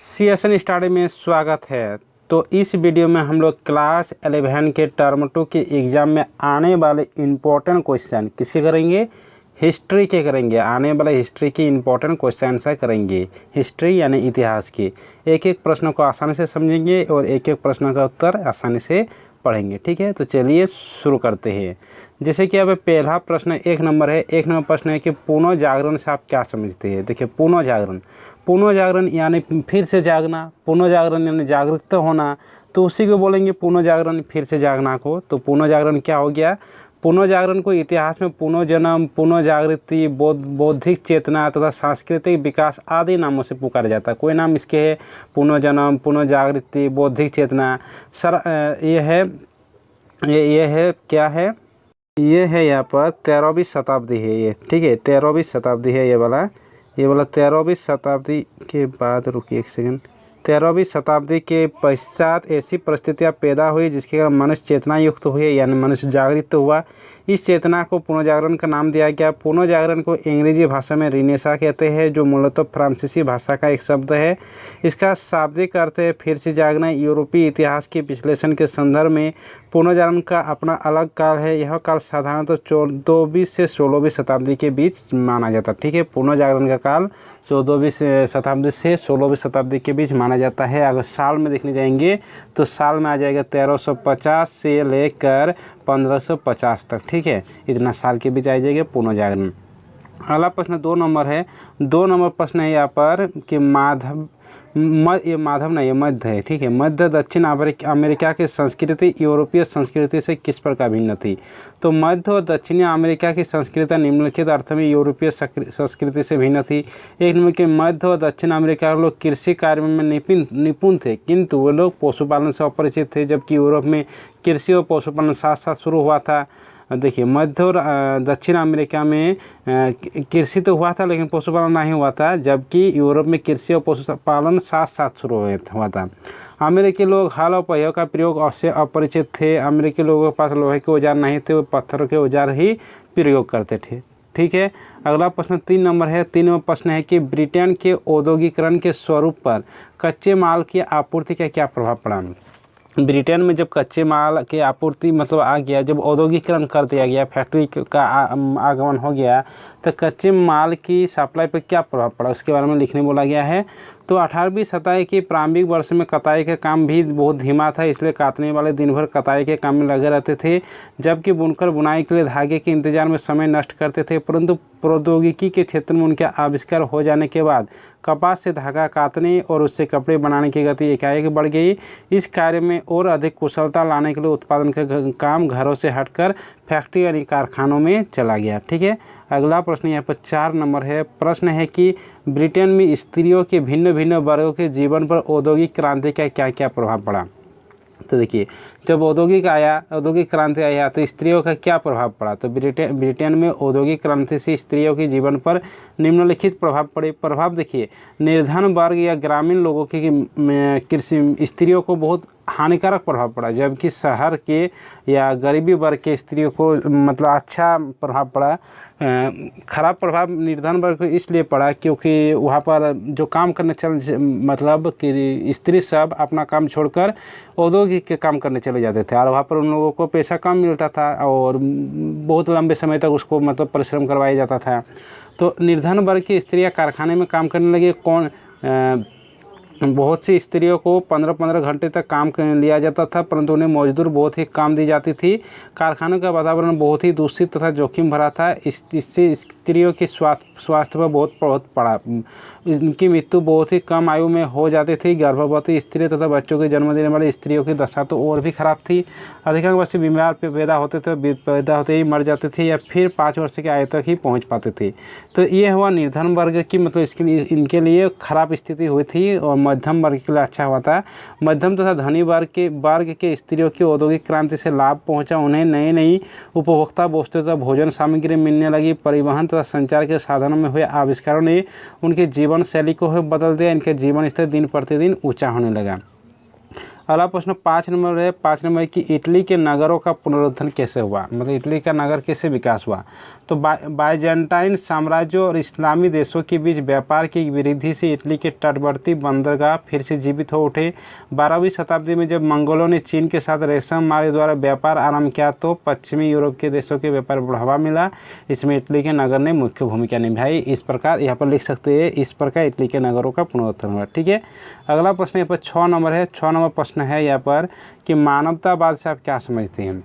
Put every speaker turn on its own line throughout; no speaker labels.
CSN study में स्वागत है। तो इस वीडियो में हम लोग क्लास 11 के टर्म 2 के एग्ज़ाम में आने वाले इम्पोर्टेंट क्वेश्चन किसे करेंगे, हिस्ट्री के करेंगे। आने वाले हिस्ट्री के इम्पोर्टेंट क्वेश्चन से करेंगे, हिस्ट्री यानी इतिहास के। एक एक प्रश्न को आसानी से समझेंगे और एक एक प्रश्न का उत्तर आसानी से पढ़ेंगे। ठीक है, तो चलिए शुरू करते हैं। जैसे कि अब पहला प्रश्न 1 नंबर है। 1 नंबर प्रश्न है कि पुनर्जागरण से आप क्या समझते हैं। देखिए, पुनर्जागरण यानी फिर से जागना, पुनर्जागरण यानी जागृत होना, तो उसी को बोलेंगे पुनर्जागरण, फिर से जागना को। तो पुनर्जागरण क्या हो गया, पुनर्जागरण को इतिहास में पुनर्जन्म, पुनर्जागृति, बौद्धिक चेतना तथा सांस्कृतिक विकास आदि नामों से पुकारा जाता है। कोई नाम इसके है, पुनर्जन्म, पुनर्जागृति, बौद्धिक चेतना। ये है क्या है, ये है यहाँ पर 13वीं शताब्दी है ये। ठीक है, 13वीं शताब्दी है ये वाला 13वीं शताब्दी के बाद, रुकिए एक सेकंड, 13वीं शताब्दी के पश्चात ऐसी परिस्थितियाँ पैदा हुई जिसके कारण मनुष्य चेतना युक्त हुए, यानी मनुष्य जागृत हुआ। इस चेतना को पुनर्जागरण का नाम दिया गया। पुनर्जागरण को अंग्रेजी भाषा में रिनेसा कहते हैं, जो मूलतः फ्रांसीसी भाषा का एक शब्द है। इसका शाब्दिक अर्थ है फिर से जागना। यूरोपीय इतिहास के विश्लेषण के संदर्भ में पुनर्जागरण का अपना अलग काल है। यह काल साधारणतः 14वीं से 16वीं शताब्दी के बीच माना जाता है। ठीक है, पुनर्जागरण का काल 14वीं शताब्दी से 16वीं शताब्दी के बीच माना जाता है। अगर साल में देखने जाएंगे तो साल में आ जाएगा 1350 से लेकर 1550 तक। ठीक है, इतना साल के बीच आ जाएगा पुनर्जागरण। अगला प्रश्न 2 नंबर है। 2 नंबर प्रश्न है यहाँ पर कि मध्य है। ठीक है, मध्य दक्षिण अमेरिका की संस्कृति यूरोपीय संस्कृति से किस प्रकार भिन्न थी। तो मध्य और दक्षिणी अमेरिका की संस्कृति निम्नलिखित अर्थ में यूरोपीय संस्कृति से भिन्न थी। एक नंबर के मध्य और दक्षिण अमेरिका के लोग कृषि कार्य में निपुण थे, किंतु वो लोग पशुपालन से अपरिचित थे, जबकि यूरोप में कृषि और पशुपालन साथ साथ शुरू हुआ था। देखिए, मध्य और दक्षिण अमेरिका में कृषि तो हुआ था लेकिन पशुपालन नहीं हुआ था, जबकि यूरोप में कृषि और पशुपालन साथ साथ शुरू हुआ था। अमेरिकी लोग हल और पहियों का प्रयोग से अपरिचित थे। अमेरिकी लोगों के पास लोहे के औजार नहीं थे, वो पत्थरों के औजार ही प्रयोग करते थे। ठीक है, अगला प्रश्न 3 नंबर है। 3 नंबर प्रश्न है कि ब्रिटेन के औद्योगिकरण के स्वरूप पर कच्चे माल की आपूर्ति का क्या प्रभाव पड़ा। ब्रिटेन में जब कच्चे माल की आपूर्ति मतलब आ गया, जब औद्योगिकरण कर दिया गया, फैक्ट्री का आगमन हो गया, तो कच्चे माल की सप्लाई पर क्या प्रभाव पड़ा उसके बारे में लिखने बोला गया है। तो 18वीं शताब्दी के प्रारंभिक वर्ष में कताई का काम भी बहुत धीमा था, इसलिए काटने वाले दिन भर कताई के काम में लगे रहते थे, जबकि बुनकर बुनाई के लिए धागे के इंतजार में समय नष्ट करते थे। परंतु प्रौद्योगिकी के क्षेत्र में उनके आविष्कार हो जाने के बाद कपास से धागा काटने और उससे कपड़े बनाने की गति एकाएक बढ़ गई। इस कार्य में और अधिक कुशलता लाने के लिए उत्पादन का काम घरों से हटकर फैक्ट्री यानी कारखानों में चला गया। ठीक है, अगला प्रश्न यहाँ पर 4 नंबर है। प्रश्न है कि ब्रिटेन में स्त्रियों के भिन्न भिन्न वर्गों के जीवन पर औद्योगिक क्रांति का क्या क्या प्रभाव पड़ा। तो देखिए, जब औद्योगिक क्रांति आया तो स्त्रियों का क्या प्रभाव पड़ा। तो ब्रिटेन में औद्योगिक क्रांति से स्त्रियों के जीवन पर निम्नलिखित प्रभाव पड़े। प्रभाव देखिए, निर्धन वर्ग या ग्रामीण लोगों की कृषि स्त्रियों को बहुत हानिकारक प्रभाव पड़ा, जबकि शहर के या गरीबी वर्ग के स्त्रियों को मतलब अच्छा प्रभाव पड़ा। खराब प्रभाव निर्धन वर्ग को इसलिए पड़ा क्योंकि वहाँ पर जो काम करने मतलब कि स्त्री सब अपना काम छोड़कर औद्योगिक के काम करने चले जाते थे, और वहाँ पर उन लोगों को पैसा कम मिलता था और बहुत लंबे समय तक उसको मतलब परिश्रम करवाया जाता था। तो निर्धन वर्ग की स्त्रियाँ कारखाने में काम करने लगी। बहुत सी स्त्रियों को 15-15 घंटे तक काम लिया जाता था, परंतु उन्हें मजदूर बहुत ही कम दी जाती थी। कारखानों का वातावरण बहुत ही दूषित तथा जोखिम भरा था। इससे स्त्रियों की स्वास्थ्य पर बहुत प्रभाव पड़ा। इनकी मृत्यु बहुत ही कम आयु में हो जाती थी। गर्भवती स्त्री तथा बच्चों के जन्म देने वाली स्त्रियों की दशा तो और भी खराब थी। अधिकांश बच्चे बीमार पैदा होते ही मर जाते थे या फिर 5 वर्ष की आयु तक ही पहुँच पाते थे। तो ये हुआ निर्धन वर्ग की मतलब इनके लिए खराब स्थिति हुई थी, और मध्यम वर्ग के लिए अच्छा हुआ था। मध्यम तथा धनी वर्ग के स्त्रियों की औद्योगिक क्रांति से लाभ पहुंचा। उन्हें नई उपभोक्ता वस्तुओं तथा भोजन सामग्री मिलने लगी। परिवहन तथा संचार के साधनों में हुए आविष्कारों ने उनके जीवन शैली को बदल दिया। इनके जीवन स्तर दिन प्रतिदिन ऊंचा होने लगा। अगला प्रश्न 5 नंबर है। 5 नंबर की इटली के नगरों का पुनरुत्थान कैसे हुआ, मतलब इटली का नगर कैसे विकास हुआ। तो बाइजेंटाइन साम्राज्य और इस्लामी देशों के बीच व्यापार की वृद्धि से इटली के तटवर्ती बंदरगाह फिर से जीवित हो उठे। 12वीं शताब्दी में जब मंगोलों ने चीन के साथ रेशम मार्ग द्वारा व्यापार आरंभ किया तो पश्चिमी यूरोप के देशों के व्यापार बढ़ावा मिला। इसमें इटली के नगर ने मुख्य भूमिका निभाई। इस प्रकार यहाँ पर लिख सकते हैं, इस प्रकार इटली के नगरों का पुनरुत्थान हुआ। ठीक है, अगला प्रश्न यहाँ पर 6 नंबर है। 6 नंबर प्रश्न है यहाँ पर कि मानवतावाद से आप क्या समझते हैं।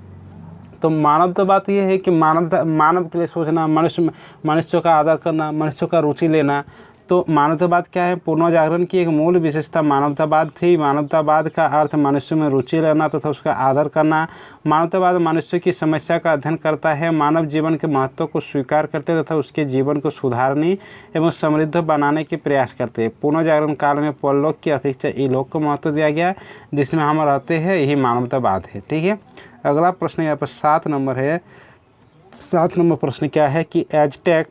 तो मानवतावाद ये है कि मानव के लिए सोचना, मनुष्यों का आदर करना, मनुष्यों का रुचि लेना। तो मानवतावाद क्या है, पुनर्जागरण की एक मूल विशेषता मानवतावाद थी। मानवतावाद का अर्थ मनुष्य में रुचि लेना तथा उसका आदर करना। मानवतावाद मनुष्य की समस्या का अध्ययन करता है, मानव जीवन के महत्व को स्वीकार करते तथा उसके जीवन को सुधारने एवं समृद्ध बनाने के प्रयास करते हैं। पुनर्जागरण काल में परलोक की अपेक्षा इहलोक को महत्व दिया गया, जिसमें हम रहते हैं, यही मानवतावाद है। ठीक है, अगला प्रश्न यहाँ पर 7 नंबर है। 7 नंबर प्रश्न क्या है कि एज़टेक,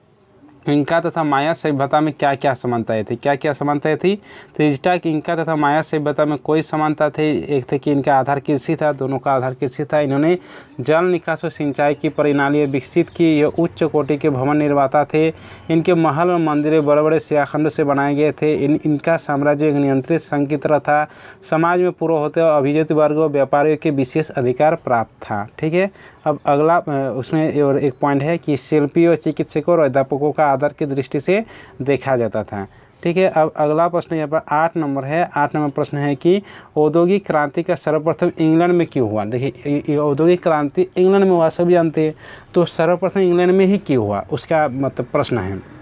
इंका तथा माया सभ्यता में क्या क्या समानताएं थी। क्या क्या समानताएं थी। तो एज़टेक, इंका तथा माया सभ्यता में कोई समानता थी। एक थे कि इनका आधार कृषि था, दोनों का आधार कृषि था। इन्होंने जल निकास और सिंचाई की प्रणाली विकसित की। ये उच्च कोटि के भवन निर्माता थे। इनके महल और मंदिरें बड़े बड़े शिलाखंड से बनाए गए थे। इनका साम्राज्य एक नियंत्रित संघ की तरह था। समाज में पूर्व होते अभिजात वर्ग और व्यापारियों के विशेष अधिकार प्राप्त था। ठीक है, अब अगला उसमें और एक पॉइंट है कि शिल्पियों, चिकित्सकों और अध्यापकों का आदर की दृष्टि से देखा जाता था। ठीक है, अब अगला प्रश्न यहाँ पर 8 नंबर है। 8 नंबर प्रश्न है कि औद्योगिक क्रांति का सर्वप्रथम इंग्लैंड में क्यों हुआ। देखिए, औद्योगिक क्रांति इंग्लैंड में हुआ, सभी जानते हैं। तो सर्वप्रथम इंग्लैंड में ही क्यों हुआ, उसका मतलब प्रश्न है।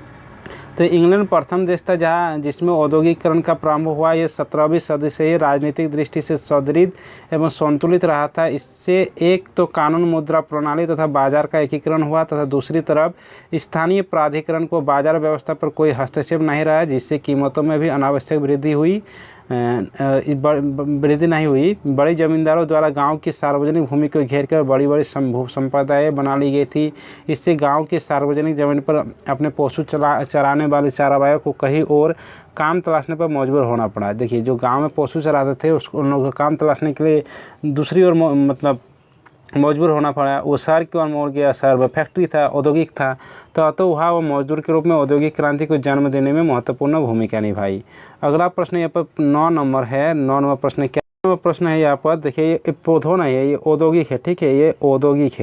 तो इंग्लैंड प्रथम देश था जहाँ जिसमें औद्योगिकरण का प्रारंभ हुआ। ये 17वीं सदी से ही राजनीतिक दृष्टि से सुदृढ़ एवं संतुलित रहा था। इससे एक तो कानून, मुद्रा प्रणाली तथा बाजार का एकीकरण हुआ तथा दूसरी तरफ स्थानीय प्राधिकरण को बाजार व्यवस्था पर कोई हस्तक्षेप नहीं रहा, जिससे कीमतों में भी अनावश्यक वृद्धि नहीं हुई। बड़े जमींदारों द्वारा गांव की सार्वजनिक भूमि को घेरकर बड़ी बड़ी संपदाएं बना ली गई थी। इससे गांव की सार्वजनिक जमीन पर अपने पशु चराने वाले चारावायों को कहीं और काम तलाशने पर मजबूर होना पड़ा। देखिए, जो गांव में पशु चराते थे उसको उन लोगों को काम तलाशने के लिए दूसरी ओर मतलब मजबूर होना पड़ा। वो शहर की ओर मोड़ गया। शहर में फैक्ट्री था, औद्योगिक था, तो वहाँ वो मजदूर के रूप में औद्योगिक क्रांति को जन्म देने में महत्वपूर्ण भूमिका निभाई। अगला प्रश्न यहाँ पर 9 नंबर है। 9 नंबर प्रश्न क्या प्रश्न है यहाँ पर। देखिए, ये पौधों नहीं है, ये औद्योगिक है। ठीक है, ये औद्योगिक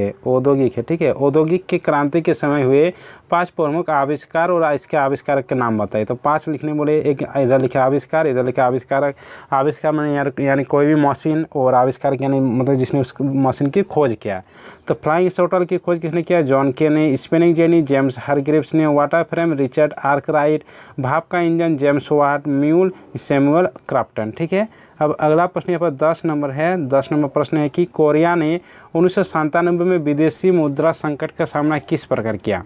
है। ठीक है, औद्योगिक की क्रांति के समय हुए 5 प्रमुख आविष्कार और इसके आविष्कारक के नाम बताइए। तो 5 लिखने बोले, एक इधर लिखा आविष्कार, इधर लिखा आविष्कारक। आविष्कार मैंने यानी कोई भी मशीन, और आविष्कारक यानी मतलब जिसने उस मशीन की खोज किया। तो फ्लाइंग शटल की खोज किसने किया, जॉन के ने। स्पिनिंग जेनी, जेम्स हारग्रीव्स ने। Water frame, Richard Arkwright. भाप का engine, James Watt. Mule, Samuel Crompton. ठीक है, अब अगला प्रश्न यहाँ पर 10 नंबर है। 10 नंबर प्रश्न है कि कोरिया ने 1997 में विदेशी मुद्रा संकट का सामना किस प्रकार किया।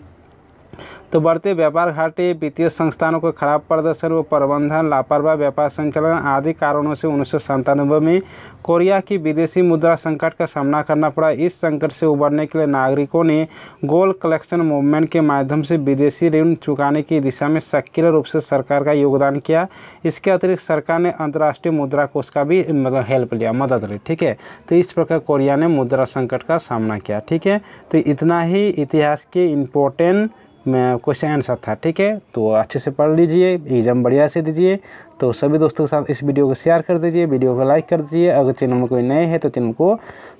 तो बढ़ते व्यापार घाटे, वित्तीय संस्थानों का खराब प्रदर्शन व प्रबंधन, लापरवाह व्यापार संचालन आदि कारणों से 1997 में कोरिया की विदेशी मुद्रा संकट का सामना करना पड़ा। इस संकट से उबरने के लिए नागरिकों ने गोल्ड कलेक्शन मूवमेंट के माध्यम से विदेशी ऋण चुकाने की दिशा में सक्रिय रूप से सरकार का योगदान किया। इसके अतिरिक्त सरकार ने अंतर्राष्ट्रीय मुद्रा कोष का भी मतलब हेल्प लिया, मदद ली। ठीक है, तो इस प्रकार कोरिया ने मुद्रा संकट का सामना किया। ठीक है, तो इतना ही इतिहास के इम्पोर्टेंट क्वेश्चन आंसर था। ठीक है, तो अच्छे से पढ़ लीजिए, एग्जाम बढ़िया से दीजिए। तो सभी दोस्तों के साथ इस वीडियो को शेयर कर दीजिए, वीडियो को लाइक कर दीजिए। अगर चैनल में कोई नए हैं तो चैनल को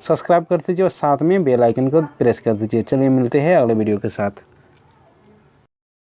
सब्सक्राइब कर दीजिए और साथ में बेल आइकन को प्रेस कर दीजिए। चलिए मिलते हैं अगले वीडियो के साथ।